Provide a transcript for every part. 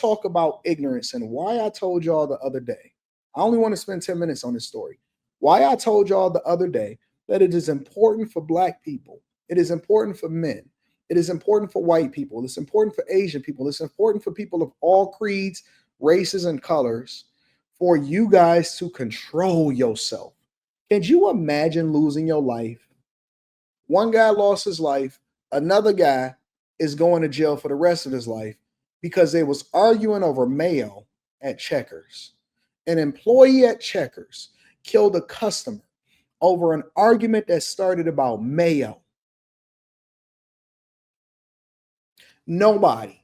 talk about ignorance and why I told y'all the other day, I only want to spend 10 minutes on this story. Why I told y'all the other day that it is important for Black people, it is important for men, it is important for white people, it's important for Asian people, it's important for people of all creeds, races, and colors for you guys to control yourself. Can you imagine losing your life? One guy lost his life, another guy is going to jail for the rest of his life because they was arguing over Mayo at Checkers. An employee at Checkers killed a customer over an argument that started about Mayo. Nobody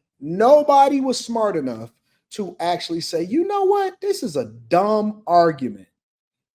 was smart enough to actually say, you know what? This is a dumb argument.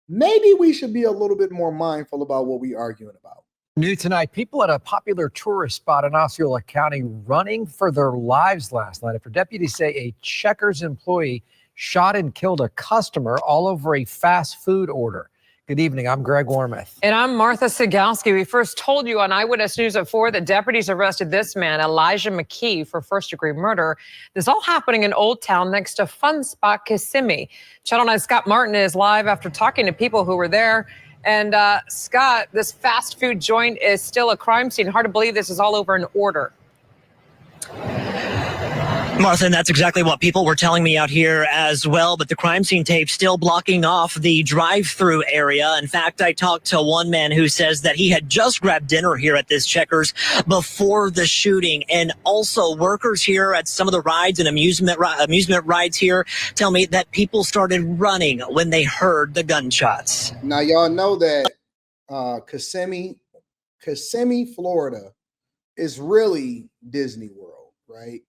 Maybe we should be a little bit more mindful about what we're arguing about. New tonight, people at a popular tourist spot in Osceola County running for their lives last night after deputies say a Checkers employee shot and killed a customer all over a fast food order. Good evening. I'm Greg Warmoth. And I'm Martha Sigalski. We first told you on Eyewitness News at 4 that deputies arrested this man, Elijah McKee, for first-degree murder. This all happening in Old Town next to Fun Spot Kissimmee. Channel 9's Scott Martin is live after talking to people who were there. And Scott, this fast food joint is still a crime scene. Hard to believe this is all over an order. Martha, and that's exactly what people were telling me out here as well. But the crime scene tape still blocking off the drive-through area. In fact, I talked to one man who says that he had just grabbed dinner here at this Checkers before the shooting. And also workers here at some of the rides and amusement rides here tell me that people started running when they heard the gunshots. Now, y'all know that Kissimmee, Florida is really Disney World, right?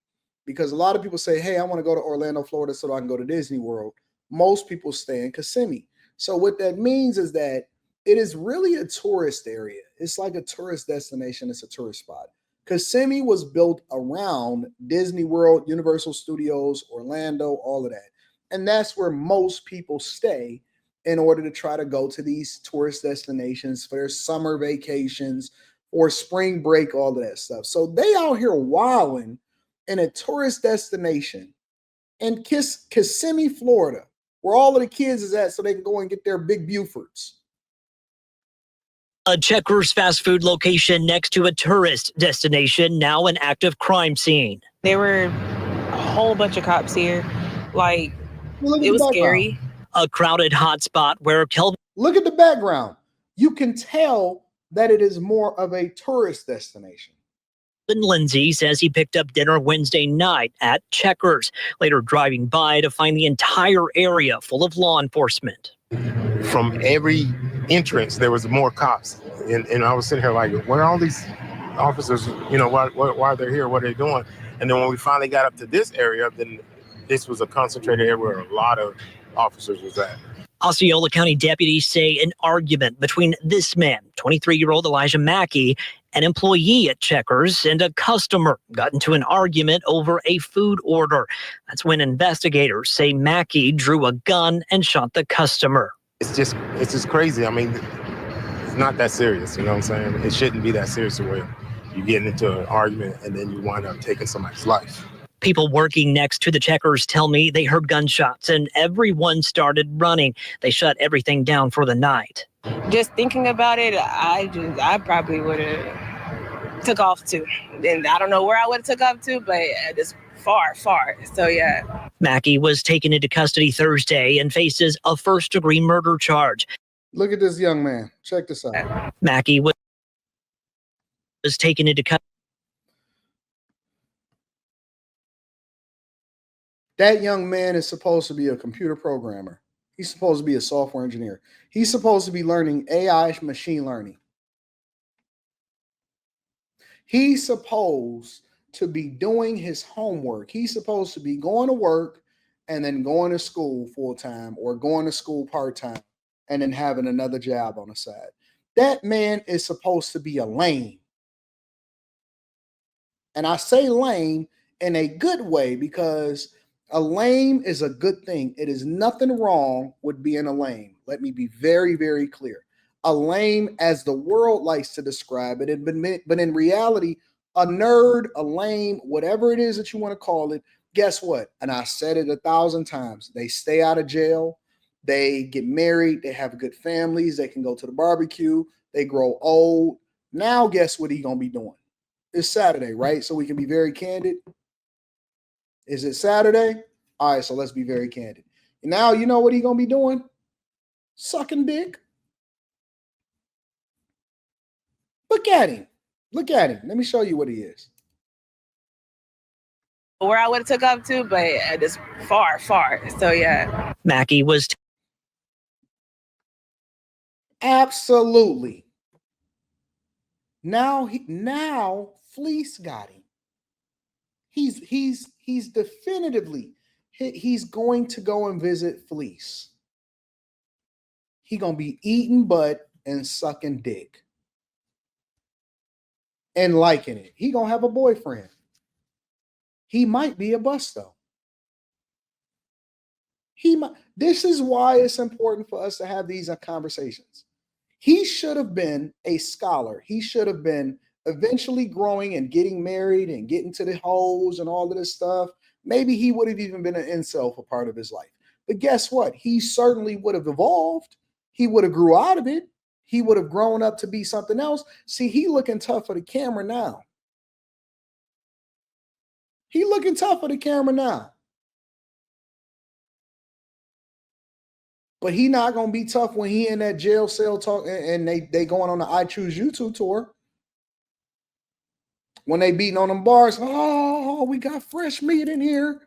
Because a lot of people say, hey, I want to go to Orlando, Florida so I can go to Disney World. Most people stay in Kissimmee. So what that means is that it is really a tourist area. It's like a tourist destination. It's a tourist spot. Kissimmee was built around Disney World, Universal Studios, Orlando, all of that. And that's where most people stay in order to try to go to these tourist destinations for their summer vacations or spring break, all of that stuff. So they out here wilding in a tourist destination in Kissimmee, Florida, where all of the kids is at so they can go and get their big Bufords. A Checkers fast food location next to a tourist destination, now an active crime scene. There were a whole bunch of cops here. Like, it was scary. A crowded hotspot where Look at the background. You can tell that it is more of a tourist destination. Lindsay says he picked up dinner Wednesday night at Checkers, later driving by to find the entire area full of law enforcement. From every entrance, there was more cops. And I was sitting here like, where are all these officers? You know, why are they here? What are they doing? And then when we finally got up to this area, then this was a concentrated area where a lot of officers was at. Osceola County deputies say an argument between this man, 23-year-old Elijah Mackey, an employee at Checkers, and a customer got into an argument over a food order. That's when investigators say Mackey drew a gun and shot the customer. It's just crazy. I mean, it's not that serious. You know what I'm saying? It shouldn't be that serious where you get into an argument and then you wind up taking somebody's life. People working next to the Checkers tell me they heard gunshots and everyone started running. They shut everything down for the night. Just thinking about it, I probably would have took off too. And I don't know where I would have took off to, but it's far. So yeah. Mackey was taken into custody Thursday and faces a first-degree murder charge. Look at this young man. Check this out. Mackey was taken into custody. That young man is supposed to be a computer programmer. He's supposed to be a software engineer. He's supposed to be learning AI machine learning. He's supposed to be doing his homework. He's supposed to be going to work and then going to school full time or going to school part time and then having another job on the side. That man is supposed to be a lame. And I say lame in a good way because a lame is a good thing. It is nothing wrong with being a lame. Let me be very, very clear. A lame, as the world likes to describe it, but in reality, a nerd, a lame, whatever it is that you want to call it, Guess what? And I said it 1,000 times. They stay out of jail. They get married. They have good families. They can go to the barbecue. They grow old. Now, guess what he's going to be doing? It's Saturday, right? So we can be very candid. Is it Saturday? All right, so let's be very candid. Now, you know what he's going to be doing? Sucking dick. Look at him. Look at him. Let me show you what he is. Where I would have took up to, but it's far. So yeah. Mackey was Absolutely. Now Fleece got him. He's definitively he's going to go and visit Fleece. He gonna be eating butt and sucking dick and liking it. He gonna have a boyfriend. He might be a busto. This is why it's important for us to have these conversations. He should have been a scholar. He should have been eventually growing and getting married and getting to the hoes and all of this stuff. Maybe he would have even been an incel for part of his life. But guess what? He certainly would have evolved. He would have grew out of it. He would have grown up to be something else. See, he looking tough for the camera now. He looking tough for the camera now. But he not going to be tough when he in that jail cell talk and they going on the I Choose YouTube tour. When they beating on them bars, oh, we got fresh meat in here.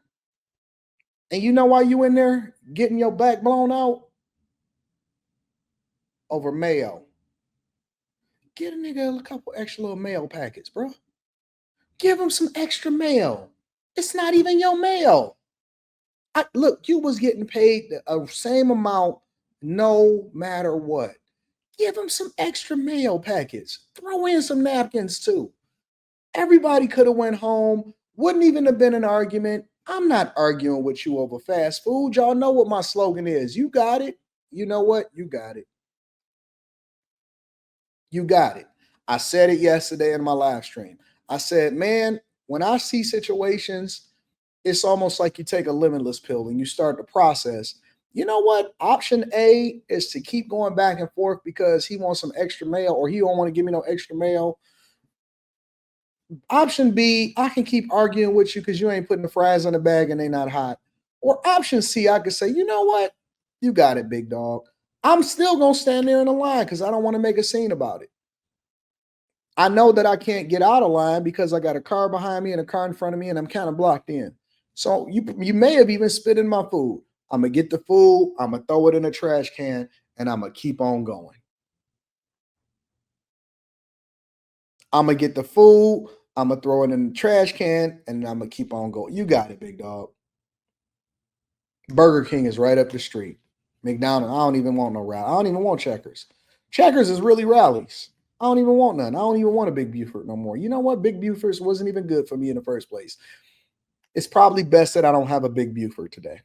And you know why you in there getting your back blown out? Over Mayo. Get a nigga a couple extra little mayo packets, bro. Give him some extra mayo. It's not even your mayo. Look, you was getting paid the same amount no matter what. Give him some extra mayo packets. Throw in some napkins too. Everybody could have went home. Wouldn't even have been an argument. I'm not arguing with you over fast food. Y'all know what my slogan is. You got it. You know what? You got it. You got it. I said it yesterday in my live stream. I said, man, when I see situations, it's almost like you take a limitless pill and you start the process. You know what? Option A is to keep going back and forth because he wants some extra mayo or he don't want to give me no extra mayo. Option B, I can keep arguing with you because you ain't putting the fries in the bag and they not hot. Or option C, I could say, you know what? You got it, big dog. I'm still going to stand there in the line because I don't want to make a scene about it. I know that I can't get out of line because I got a car behind me and a car in front of me and I'm kind of blocked in. So you may have even spit in my food. I'm going to get the food, I'm going to throw it in a trash can, and I'm going to keep on going. I'm going to get the food, I'm going to throw it in the trash can, and I'm going to keep on going. You got it, big dog. Burger King is right up the street. McDonald's, I don't even want no rally. I don't even want Checkers. Checkers is really rallies. I don't even want none. I don't even want a Big Buford no more. You know what? Big Buford's wasn't even good for me in the first place. It's probably best that I don't have a Big Buford today.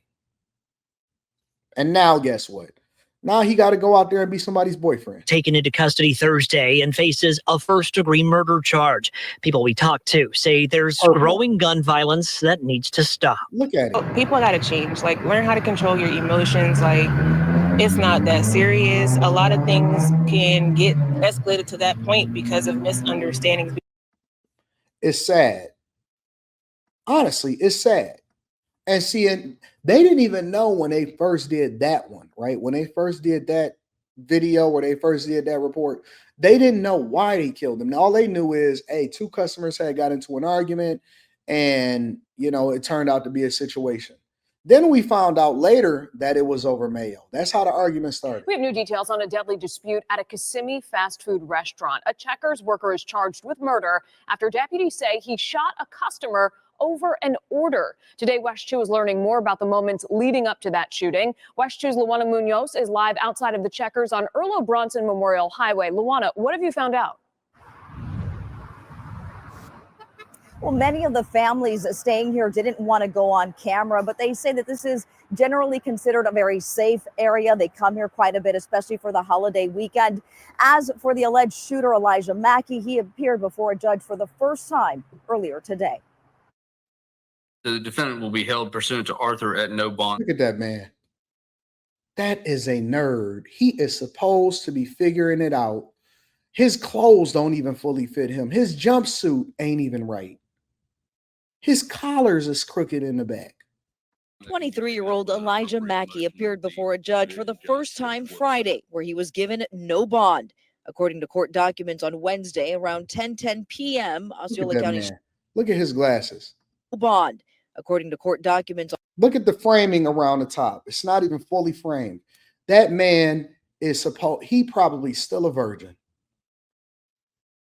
And now guess what? Now he got to go out there and be somebody's boyfriend. taken into custody Thursday and faces a first-degree murder charge. People we talked to say there's growing gun violence that needs to stop. Look at it. People got to change. Like, learn how to control your emotions. Like, it's not that serious. A lot of things can get escalated to that point because of misunderstandings. It's sad. Honestly, it's sad. And see, they didn't even know when they first did that one, right? When they first did that video, where they first did that report, they didn't know why they killed him. Now, all they knew is, hey, two customers had got into an argument and, you know, it turned out to be a situation. Then we found out later that it was over Mayo. That's how the argument started. We have new details on a deadly dispute at a Kissimmee fast food restaurant. A Checkers worker is charged with murder after deputies say he shot a customer over an order. Today, West 2 is learning more about the moments leading up to that shooting. West 2's Luana Munoz is live outside of the Checkers on Earlo Bronson Memorial Highway. Luana, what have you found out? Well, many of the families staying here didn't want to go on camera, but they say that this is generally considered a very safe area. They come here quite a bit, especially for the holiday weekend. As for the alleged shooter, Elijah Mackey, he appeared before a judge for the first time earlier today. The defendant will be held pursuant to Arthur at no bond. Look at that man. That is a nerd. He is supposed to be figuring it out. His clothes don't even fully fit him. His jumpsuit ain't even right. His collars is crooked in the back. 23-year-old Elijah Mackey appeared before a judge for the first time Friday, where he was given no bond. According to court documents on Wednesday around 10:10 p.m., Osceola County Man. Look at his glasses. bond. According to court documents, look at the framing around the top. It's not even fully framed. That man is he probably still a virgin.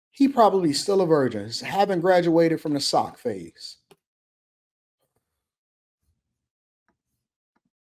He probably still a virgin. Haven't graduated from the sock phase.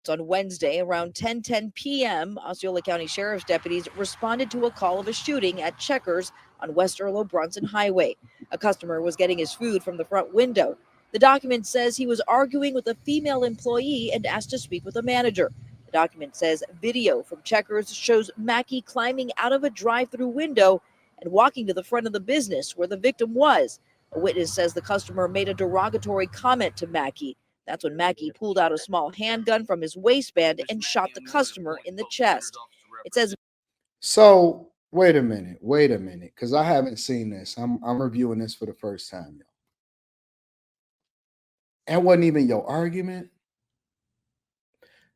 on Wednesday around 10:10 p.m., Osceola County Sheriff's deputies responded to a call of a shooting at Checkers on West Earl Bronson Highway. A customer was getting his food from the front window. The document says he was arguing with a female employee and asked to speak with a manager. The document says video from Checkers shows Mackey climbing out of a drive-through window and walking to the front of the business where the victim was. A witness says the customer made a derogatory comment to Mackey. That's when Mackey pulled out a small handgun from his waistband and shot the customer in the chest. It says. So wait a minute, because I haven't seen this. I'm reviewing this for the first time. That wasn't even your argument.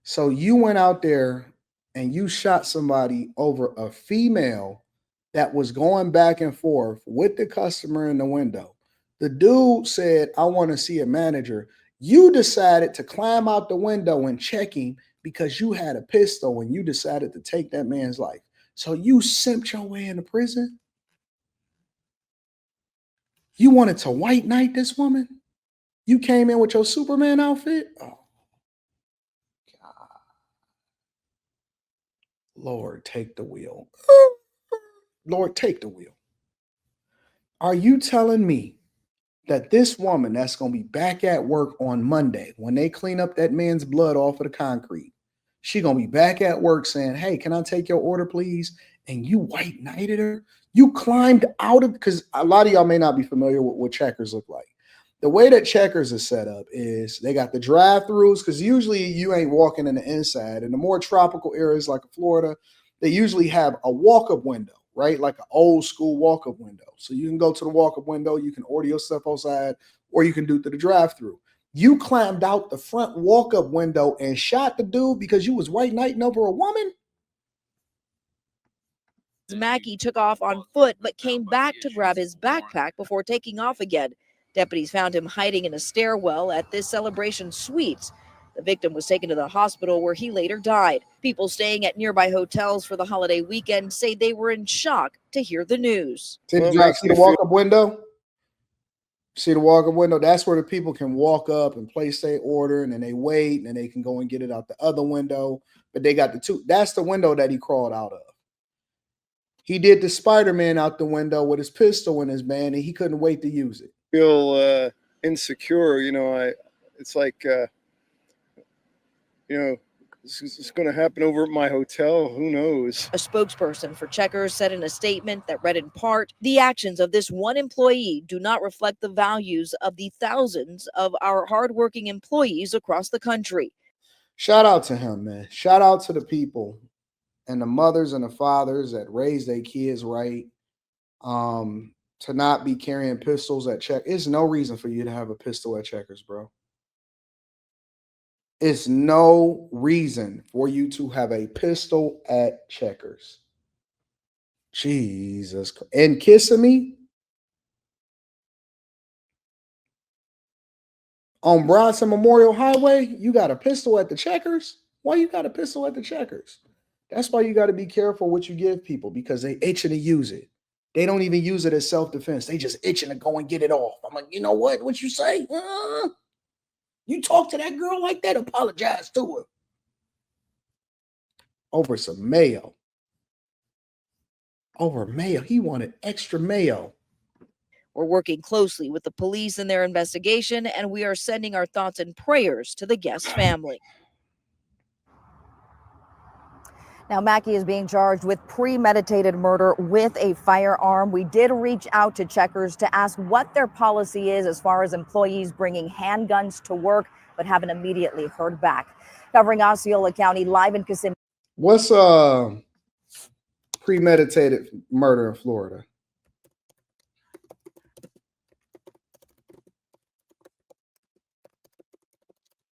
So you went out there and you shot somebody over a female that was going back and forth with the customer in the window. The dude said, I want to see a manager. You decided to climb out the window and check him because you had a pistol and you decided to take that man's life. So you simped your way into prison? You wanted to white knight this woman? You came in with your Superman outfit? Oh, God. Lord, take the wheel. Lord, take the wheel. Are you telling me that this woman that's going to be back at work on Monday when they clean up that man's blood off of the concrete, she going to be back at work saying, hey, can I take your order, please? And you white knighted her? You climbed out of, because a lot of y'all may not be familiar with what Checkers look like. The way that Checkers is set up is they got the drive-throughs, because usually you ain't walking in the inside. In the more tropical areas like Florida, they usually have a walk-up window, right? Like an old school walk-up window. So you can go to the walk-up window, you can order your stuff outside, or you can do it through the drive-through. You climbed out the front walk-up window and shot the dude because you was white knighting over a woman? Mackey took off on foot but came back to grab his backpack before taking off again. Deputies found him hiding in a stairwell at this Celebration Suites. The victim was taken to the hospital where he later died. People staying at nearby hotels for the holiday weekend say they were in shock to hear the news. See the walk-up window? See the walk-up window? That's where the people can walk up and place their order, and then they wait, and then they can go and get it out the other window. But they got the two. That's the window that he crawled out of. He did the Spider-Man out the window with his pistol in his band, and he couldn't wait to use it. Feel insecure, it's like, it's going to happen over at my hotel. Who knows? A spokesperson for Checkers said in a statement that read in part, the actions of this one employee do not reflect the values of the thousands of our hardworking employees across the country. Shout out to him, man. Shout out to the people and the mothers and the fathers that raised their kids right. To not be carrying pistols at Checkers. There's no reason for you to have a pistol at Checkers, bro. It's no reason for you to have a pistol at Checkers. Jesus. And Kissimmee on Bronson Memorial Highway, you got a pistol at the Checkers? Why you got a pistol at the Checkers? That's why you got to be careful what you give people, because they itching to use it. They don't even use it as self-defense. They just itching to go and get it off. I'm like, you know what? What you say? You talk to that girl like that, apologize to her. Over some mayo. Over mayo. He wanted extra mayo. We're working closely with the police in their investigation, and we are sending our thoughts and prayers to the guest's family. Now, Mackey is being charged with premeditated murder with a firearm. We did reach out to Checkers to ask what their policy is as far as employees bringing handguns to work, but haven't immediately heard back. Covering Osceola County, live in Kissimmee. What's premeditated murder in Florida?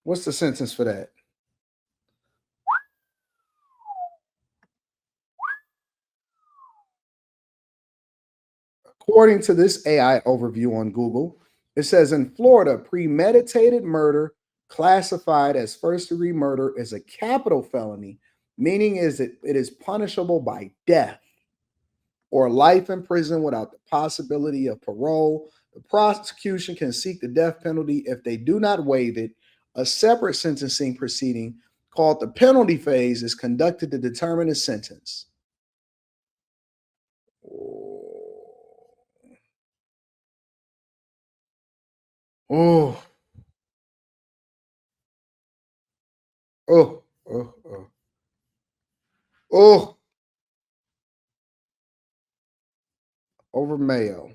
What's the sentence for that? According to this AI overview on Google, it says in Florida, premeditated murder classified as first-degree murder is a capital felony, meaning is that it is punishable by death or life in prison without the possibility of parole. The prosecution can seek the death penalty if they do not waive it. A separate sentencing proceeding called the penalty phase is conducted to determine a sentence. Oh, oh, oh, oh, oh. Over Mayo.